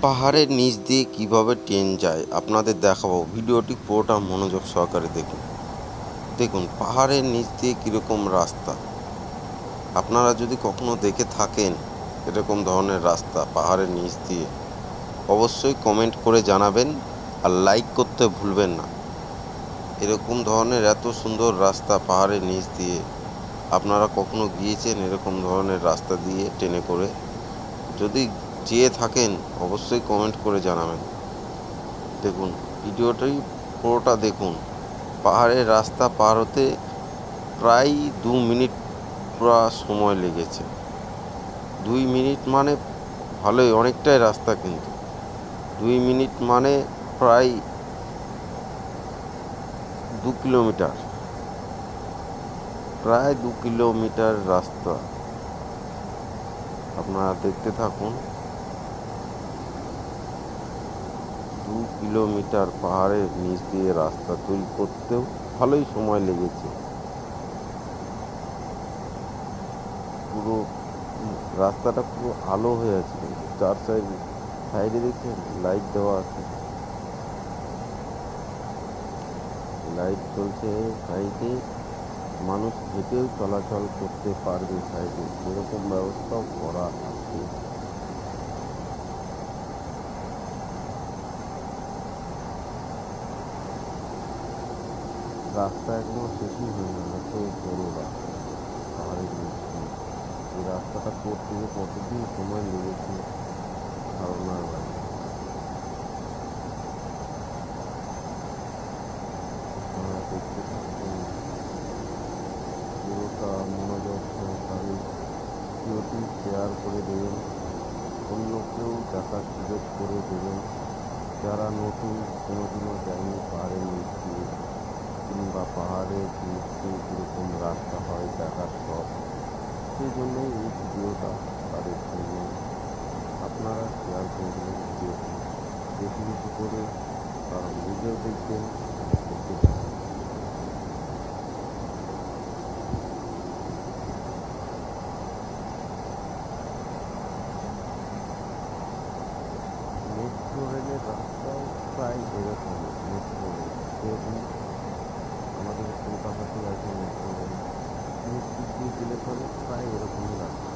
পাহাড়ের নিচ দিয়ে কিভাবে ট্রেন যায় আপনাদের দেখাবো। ভিডিওটি পুরোটা মনোযোগ সহকারে দেখুন। দেখুন পাহাড়ের নিচ দিয়ে কীরকম রাস্তা, আপনারা যদি কখনো দেখে থাকেন এরকম ধরনের রাস্তা পাহাড়ের নিচ দিয়ে, অবশ্যই কমেন্ট করে জানাবেন আর লাইক করতে ভুলবেন না। এরকম ধরনের এত সুন্দর রাস্তা পাহাড়ের নিচ দিয়ে আপনারা কখনো গিয়েছেন? এরকম ধরনের রাস্তা দিয়ে ট্রেনে করে যদি যেয়ে থাকেন অবশ্যই কমেন্ট করে জানাবেন। দেখুন ভিডিওটি পুরোটা দেখুন। পাহাড়ের রাস্তা পার হতে প্রায় 2 মিনিট পুরো সময় লেগেছে। 2 মিনিট মানে ভালোই অনেকটাই রাস্তা, কিন্তু 2 মিনিট মানে প্রায় 2 কিলোমিটার, প্রায় 2 কিলোমিটার রাস্তা। আপনারা দেখতে থাকুন। 2 কিলোমিটার পাহাড়ের নিচ দিয়ে রাস্তা তৈরি করতেও ভালোই সময় লেগেছে। পুরো রাস্তাটা পুরো আলো হয়ে আছে, কিন্তু চার সাইডে দেখছেন লাইট দেওয়া আছে, লাইট চলছে সাইডে, মানুষ হেঁটেও চলাচল করতে পারবে সাইডে, সেরকম ব্যবস্থাও করা আছে। রাস্তা এখনো শেষই হয়নি, এত বড় রাস্তা পাহাড়ের নিচ দিয়ে। এই রাস্তাটা করতে কতদিন সময় লেগেছে ধারণার বাইরে। আপনারা দেখতে থাকুন, পুরোটা মনোযোগ সহকারে ভিডিওটি শেয়ার করে দেবেন, অন্যকেও দেখার সুযোগ করে দেবেন যারা নতুন, কোনোদিনও যায়নি পাহাড়ের নিচ দিয়ে, কিংবা পাহাড়ের নিচ দিয়ে কীরকম রাস্তা হয় দেখার শখ। সেই জন্যই এই ভিডিওটা তাদের জন্য। আপনারা শেয়ার করে দেবেন ভিডিওটি বেশি বেশি করে, কারণ নিজেও দেখবেন দেখতে থাকুন। মেট্রো রেলের রাস্তাও প্রায় এরকমই। মেট্রো রেল যেরকম আমাদের কলকাতাতে আছে মেট্রো রেল, দিক দিয়ে গেলে পরে প্রায় এরকমই রাস্তা।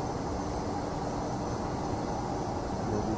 নদী